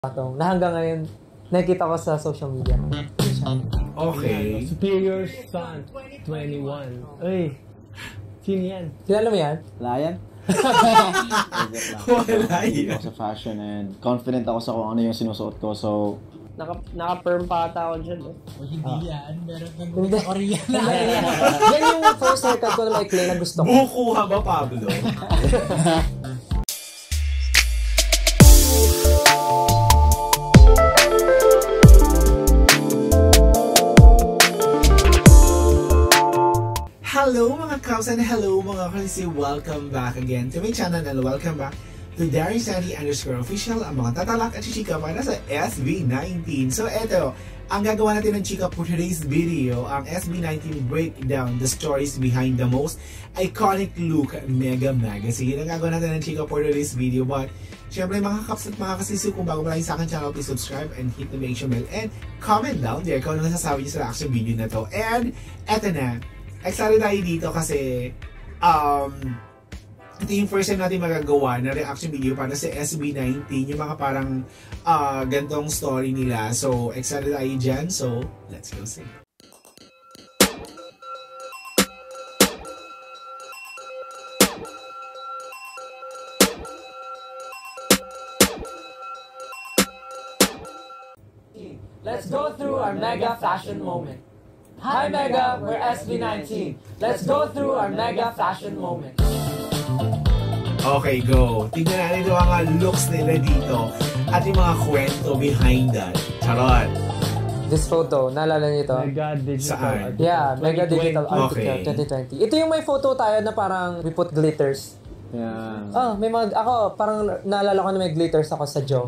patong na hanggang ngayon nakikita ko sa social media. Okay. Superior Son 21. Uy, sino yan? Kilala mo yan? Layan? Wala yan. Ako sa fashion and confident ako sa kung ano yung sinusuot ko. So, Naka-perm pa ata ako dyan. Hindi yan. Meron kang Hindi. Korean. Yan yung first haircut ko na maikli na gusto ko. Bukuha ba, Pablo? Hello mga Kaus and hello mga kasi welcome back again to my channel and welcome back to Darrysandy_official, ang mga tatalak at chika para sa SB19. So eto, ang gagawa natin ng chika for today's video, ang SB19 breakdown the stories behind the most iconic look Mega Magazine. Ang gagawa natin ng chika for today's video, but syempre mga kaps at mga kasisiw, kung bago mo lang sa akin channel, please subscribe and hit the notification bell and comment down there kung ano nasasabi niyo sa reaction video na to. And eto na, excited tayo dito kasi ito yung first time natin magagawa na reaction video para sa SB19, yung mga parang gantong story nila. So excited tayo dyan, so let's go see. Let's go through our mega fashion moment. Hi Mega, we're SB19. Let's go through our mega fashion moment. Okay, go. Tignan natin yung mga looks nila dito at yung mga kwento behind that. Charot. This photo, naalala niyo ito? Mega Digital Saan? Art. Yeah, Mega Digital Art Okay. 2020. Ito yung may photo tayo na parang we put glitters. yeah. May mga, ako parang naalala ko na may glitters ako sa jaw.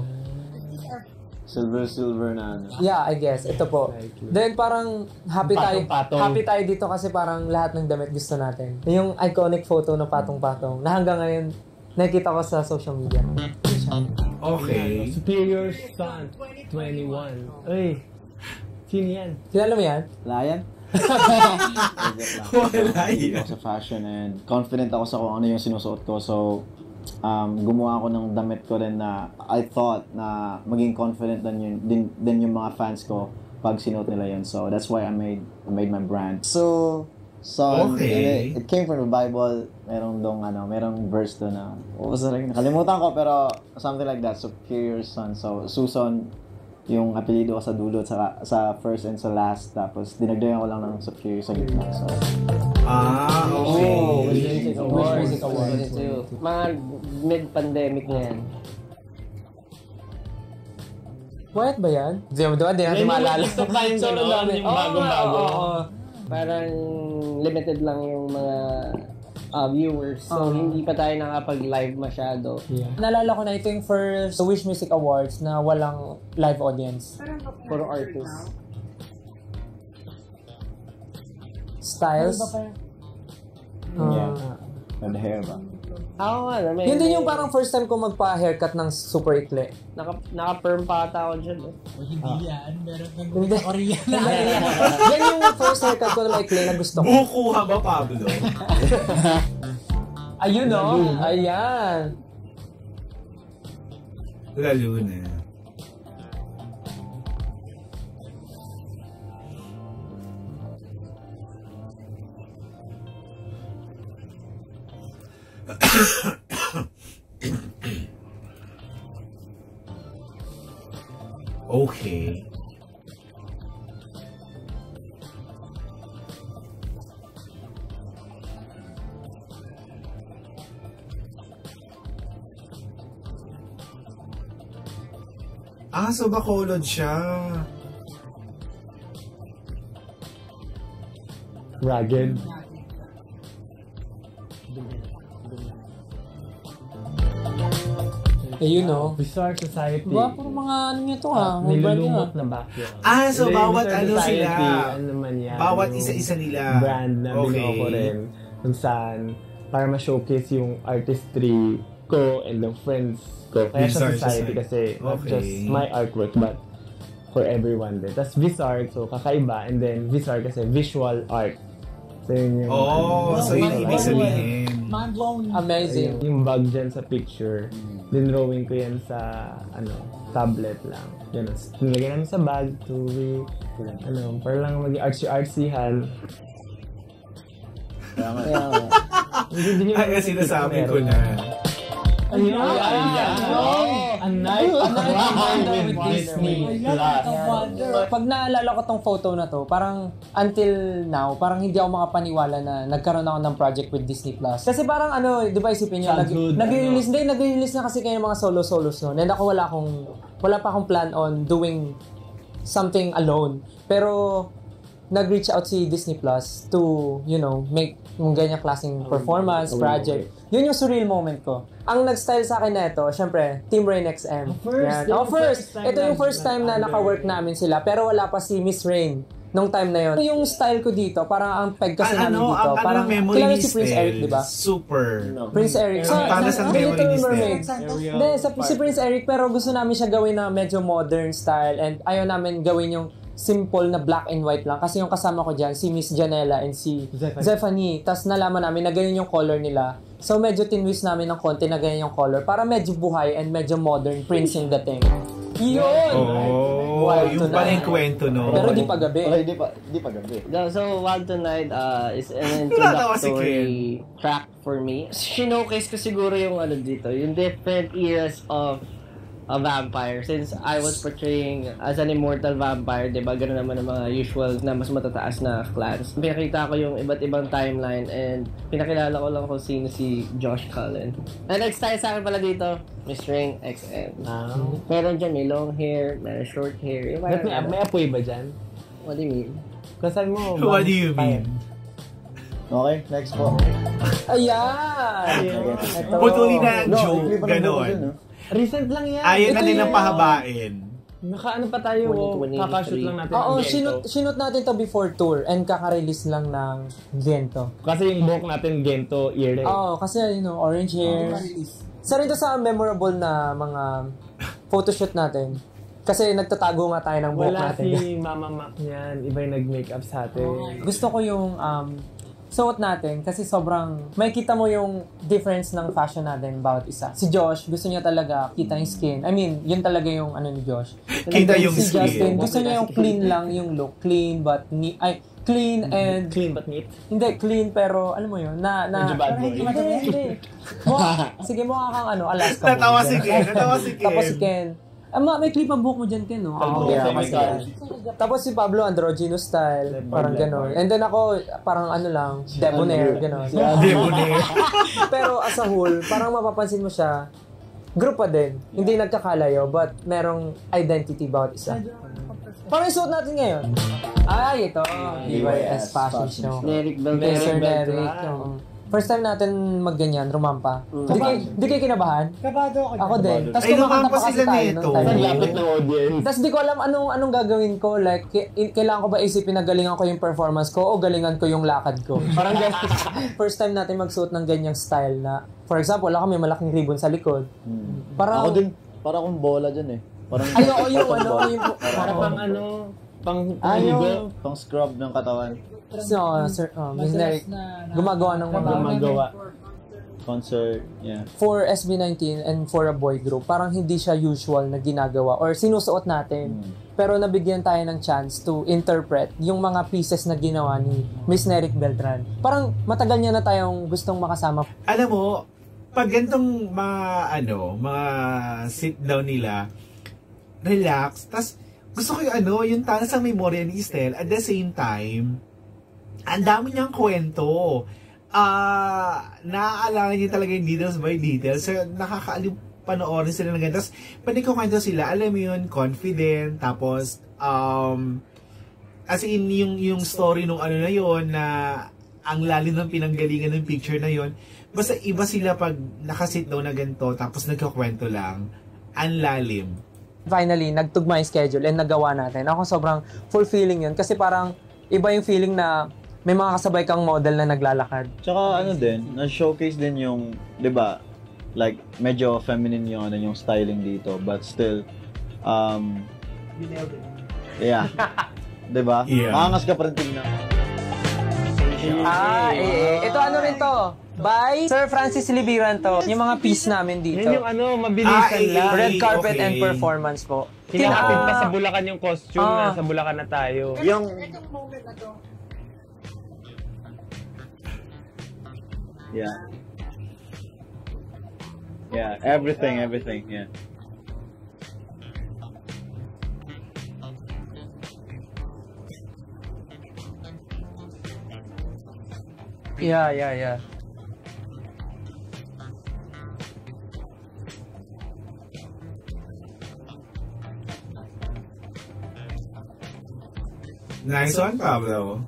Silver na ano. Yeah, I guess. Ito po. Then parang happy tayo. Patong-patong. Happy tayo dito kasi parang lahat ng damit gusto natin. Yung iconic photo ng patong-patong na hanggang ngayon nakikita ko sa social media. Okay. Superior Son 21. Uy, sino yan? Kilala mo yan? Layan? Wala yan. Ako sa fashion and confident ako sa kung ano yung sinusuot ko. So, gumawa ako ng damit ko rin na I thought na maging confident din yung mga fans ko pag sinuot nila yun. So, that's why I made my brand. So, Okay. it came from the Bible. Merong verse doon na, nakalimutan ko, pero something like that, Superior Son. So, Susan, yung apelido ko sa dulo, sa first and sa last, tapos dinagdagan ko lang ng Superior sa gitna. So, okay. Music Awards. Mga mid-pandemic na yan. Quiet ba yan? Di natin maalala. TikTok ba yung Sobrang gano'n? dami. Yung bago-bago. Oo. Parang limited lang yung mga viewers. So, hindi pa tayo nakapag-live masyado. Yeah. Naalala ko na ito yung first Wish Music Awards na walang live audience. Puro artists. Styles. yeah. And hair ba? Ako nga, Yun din yung parang first time ko magpa-haircut ng super ikli. Naka-perm pa ata ako dyan. Hindi yan. Meron kang Hindi. Korean. Yan yung first haircut ko na maikli na gusto ko. Bukuha ba, Pablo? Ayun o. Ayan. Lalo na. Okay. So bacolod siya. Ragged. Ayun o. Bizarre Society. Diba? Puro mga ano nyo to ha. Mga brand nyo. Nilulumot na background. So Hindi, bawat Bizarre ano Society, sila. ano naman yan, Bawat yung isa-isa nila. brand na binuo ko rin. Kung saan, para ma-showcase yung artistry ko and the friends ko. Kaya siya Bizarre society Society. kasi not Okay. just my artwork but for everyone din. Tapos Bizarre, so kakaiba. And then Bizarre kasi visual art. So yun yung... So yun ibig sabihin. mind blown. Amazing. Yung bag dyan sa picture, dinrawing ko yan sa, tablet lang. Yan, nilagay namin sa bag to, para lang maging artsy-artsyhan. Ay, sinasabi ko na. Ayan! A night with Disney Plus. Pag naalala ko tong photo na to, parang until now, parang hindi ako makapaniwala na nagkaroon ako ng project with Disney Plus. Kasi parang di ba isipin nyo, nag-release na kasi kayo ng mga solo-solos no. And ako wala pa akong plan on doing something alone. Pero nag-reach out si Disney Plus to, make yung ganyang klaseng performance, project. Yun yung surreal moment ko. Ang nag-style sa akin na ito, syempre, Team Rain XM. First. Ito yung first time na naka-work namin sila, pero wala pa si Miss Rain nung time na yun. Yung style ko dito, parang ang peg kasi namin dito, parang kilala si Prince Eric, di ba? Super. Prince Eric. So, The Little Mermaid. Hindi, si Prince Eric, pero gusto namin siya gawin na medyo modern style and ayaw namin gawin yung simple na black and white lang. Kasi yung kasama ko dyan, si Miss Janela and si Zephanie. Tapos nalaman namin na ganyan yung color nila. So medyo tinwist namin ng konti na ganyan yung color para medyo buhay and medyo modern Prince yung dating. Yun! Yung pala yung kwento, no? Pero di pa gabi. Di pa gabi. So, Wild Tonight is an introductory track for me. Showcase ko siguro yung dito, yung different eras of a vampire. Since I was portraying as an immortal vampire, diba? Ganun naman ang mga usual na mas matataas na clans. Pinakita ko yung iba't ibang timeline and pinakilala ko lang kung sino si Josh Cullen. And next time sa akin pala dito, Miss Rain XM. Meron dyan, may long hair, may short hair. May apoy ba dyan? What do you mean? Kasal mo. What do you mean? Okay, next po. Ayan! Putuli na ang joke, ganon. Recent lang yan. Ayaw na nilang pahabain. Naka pa tayo, kakashoot lang natin. Oo, sinut natin to before tour and kaka-release lang ng Gento. Kasi yung buhok natin, Gento ear. Oo, kasi orange hair. Isa rin to sa memorable na mga photoshoot natin. Kasi nagtatago nga tayo ng buhok natin. Wala si Mama Mac niyan, iba yung nag-makeup sa atin. Gusto ko yung suot natin kasi sobrang may kita mo yung difference ng fashion natin bawat isa. Si Josh, gusto niya talaga kita yung skin. I mean, yun talaga yung ni Josh. Kita yung si skin. Justin, gusto niya yung clean lang yung look. Clean but neat. Clean and... Clean but neat? Hindi, clean pero alam mo yun, medyo bad boy. Hindi. Sige, mukha kang Alaska. Natawa si Ken. Tapos si Ken. May clip ang buhok mo dyan, Ken, no? Tapos si Pablo, androgynous style. Parang gano'n. And then ako, parang debonair, gano'n. Debonair. Pero as a whole, parang mapapansin mo siya, group pa din. Hindi nagkakalayo, but merong identity bawat isa. Parang isuot natin ngayon. Ito. DYS Fashion Show. Mr. Neric. First time natin magganyan, rumampa. Di kayo kinabahan? Kabado ako din. Tapos ay, kumakanta lumampa pa kasi sila tayo nito. nung time. Lapit ng audience. Tapos di ko alam anong gagawin ko. Like, kailangan ko ba isipin na galingan ko yung performance ko o galingan ko yung lakad ko? Parang first time natin magsuot ng ganyang style na, for example, ako may malaking ribbon sa likod. Parang, Ako din, para akong bola dyan eh. Parang pang scrub ng katawan. Miss Neric, gumagawa ng mga Concert, yeah. For SB19 and for a boy group, parang hindi siya usual na ginagawa or sinusuot natin. Pero nabigyan tayo ng chance to interpret yung mga pieces na ginawa ni Miss Neric Beltran. Parang matagal niya na tayong gustong makasama. Alam mo, pag gantong mga sit down nila, relax, tas gusto ko yung talas ang memorya ni Estel, at the same time, ang dami niyang kwento. Naaalala niya talaga yung details by details. So, nakakaaliw panoorin sila ng ganito. Tapos, panikukwento sila, alam mo yun, confident. Tapos, as in, yung story nung na yun, na ang lalim ng pinanggalingan ng picture na yun. Basta iba sila pag nakasit down na ganito, tapos nagkakwento lang. Ang lalim. Finally, nagtugma yung schedule and nagawa natin. Ako sobrang fulfilling yun kasi parang iba yung feeling na may mga kasabay kang model na naglalakad. Tsaka na-showcase din yung, di ba, like, medyo feminine yung styling dito, but still, yeah. Di ba? Yeah. Makangas ka pa rin tingnan. Ito rin to. by Sir Francis Libiran to. Yung mga piece namin dito. Yan yung mabilisan lang. Red carpet and performance po. Kinakapit pa sa Bulacan yung costume, nasa Bulacan na tayo. Yung... Yeah. Yeah, everything, yeah. Yeah. Nice one, Pablo.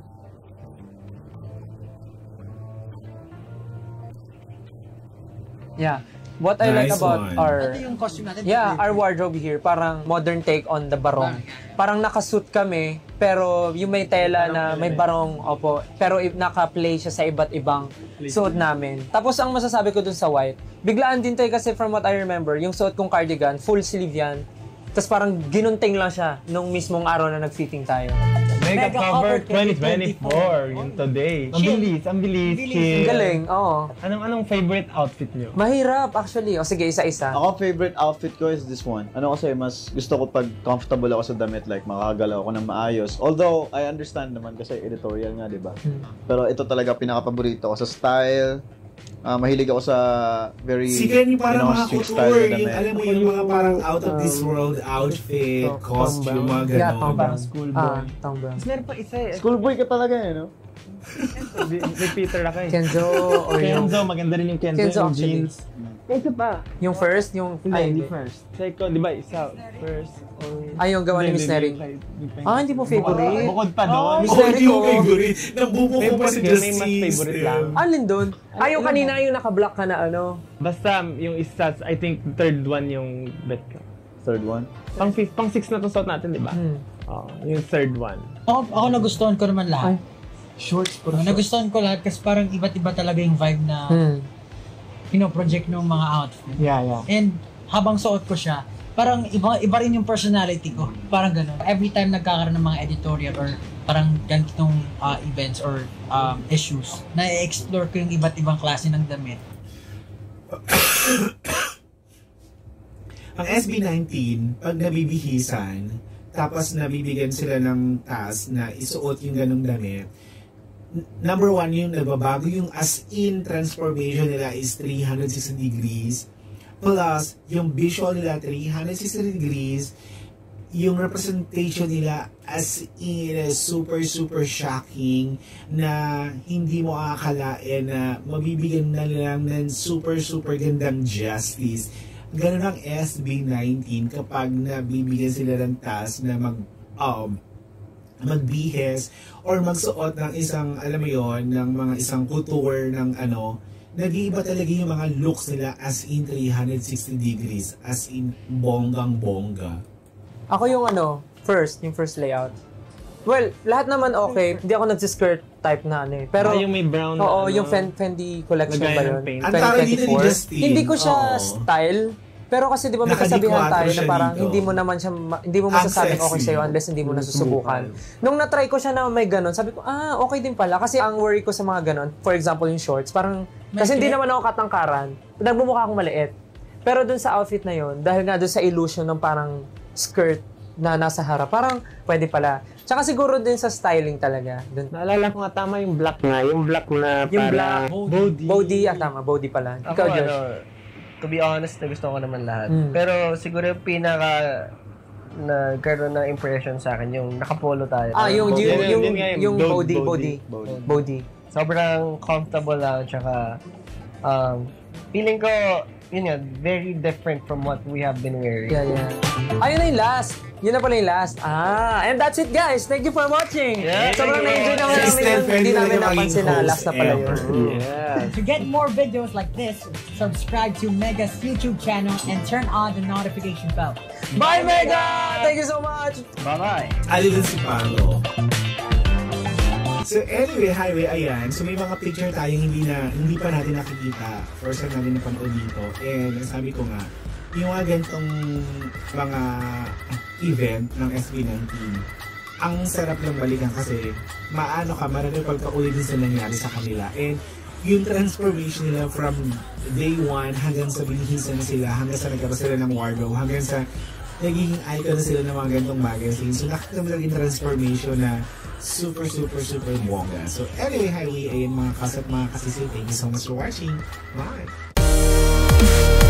Yeah. What I like Nice about one. our Ito yung costume natin. our wardrobe here, parang modern take on the barong. Parang nakasuit kami, pero yung may tela na may barong, opo, pero naka-play siya sa iba't ibang suit namin. Tapos ang masasabi ko dun sa white, biglaan din tayo kasi from what I remember, yung suit kong cardigan, full sleeve yan. Tapos parang ginunting lang siya nung mismong araw na nag-fitting tayo. Mega Cover 2024, yung today. Ang bilis, chill. Galing, oo. Anong favorite outfit nyo? Mahirap actually. O sige, isa-isa. Ako, favorite outfit ko is this one. Kasi mas gusto ko pag comfortable ako sa damit, like makakagalaw ako ng maayos. Although, I understand naman kasi editorial nga, di ba? Pero ito talaga pinaka-paborito ko sa style. Mahilig ako sa very, Sige, yung parang mga street couture, style na yung damit. alam mo yung mga parang out of this world outfit, costume, mga Yeah, gano'n. Tom Brown. Schoolboy. Tom Brown. Meron pa isa eh. Schoolboy ka talaga no? May Peter Lakay. Kenzo or yung... Kenzo, maganda rin yung Kenzo, Kenzo yung actually. jeans. Ito pa. Yung first, yung... Hindi first. Second, di ba? Isa. First. Yung gawa ni Miss Neri. Hindi mo favorite? Bukod pa doon. Miss Oh, Neri hindi ko. mo favorite. Nabubuko pa si Favorite, may mas favorite lang. Justice. Alin doon? Yung kanina yung naka-block ka na ano. Basta yung isa, I think third one yung bet ko. Third one. Pang six na to suot natin, di ba? Yung third one. Ako nagustuhan ko naman lahat. Shorts po. Nagustuhan ko lahat kasi parang iba't iba talaga yung vibe na project ng mga outfit. Yeah. And habang suot ko siya, parang iba rin yung personality ko. Parang gano'n. Every time nagkakaroon ng mga editorial or parang ganitong events or issues, na-explore ko yung iba't ibang klase ng damit. Ang SB19, pag nabibihisan, tapos nabibigyan sila ng task na isuot yung ganong damit, number one, yung nagbabago yung as-in transformation nila is 360 degrees. Plus, yung visual nila 360 degrees. Yung representation nila as in super shocking na hindi mo akalain na mabibigyan na lang ng super gandang justice. Ganun ang SB19 kapag nabibigyan sila ng task na magbihis or magsuot ng isang, alam mo yon, ng mga isang couture ng nag-iiba talaga yung mga looks nila as in 360 degrees, as in bonggang-bongga. Ako yung yung first layout. Well, lahat naman okay. Hindi ako nagsiskirt type na Pero, yung may brown na oo, yung Fendi collection ba lagay ng yun? paint. Ang tawag dito ni 2024. Justine. Hindi ko siya Oo. style. Pero kasi di ba may Nakadikwatro kasabihan tayo na siya parang dito. hindi mo naman siya, hindi mo masasabing Ang okay sexy. sa'yo unless hindi mo nasusubukan. Nung na-try ko siya na may ganon, sabi ko, okay din pala. Kasi ang worry ko sa mga ganon, for example yung shorts, parang, kasi hindi naman ako katangkaran, nagbumukha akong maliit. Pero dun sa outfit na yon, dahil nga dun sa illusion ng parang skirt na nasa harap, parang pwede pala. Tsaka siguro din sa styling talaga. Dun. Naalala ko nga tama yung black na Yung para black, body, tama, body pala. Ako, Ikaw, Josh. To be honest, gusto ko naman lahat. Pero siguro yung pinaka nagkaroon ng impression sa akin, yung nakapolo tayo. Yung Body. body. Sobrang comfortable lang, tsaka feeling ko, yun nga, very different from what we have been wearing. Yeah. Ayun na yung last. Yun na pala yung last. And that's it, guys. Thank you for watching. Sobrang na-enjoy naman Si namin Steph yun. Hindi Fendy namin talaga napansin na maging last na pala yun. host ever. To get more videos like this, subscribe to Mega's YouTube channel and turn on the notification bell. Bye, Mega! Thank you so much! Bye-bye! Alin si Pablo. So anyway, highway, ayan. So may mga picture tayong hindi pa natin nakikita. First time natin napanood dito. And ang sabi ko nga, yung mga ganitong mga event ng SB19, ang sarap lang balikan kasi marami pagkaulit din sa nangyari sa kanila. And yung transformation nila from day 1 hanggang sa binihisa na sila, hanggang sa nagkaroon sila ng wardrobe, hanggang sa nagiging icon na sila ng mga ganitong magazine. So nakita mo talaga yung transformation na super bongga. So anyway, highway, ayun mga kasat, mga kasisi, thank you so much for watching. Bye!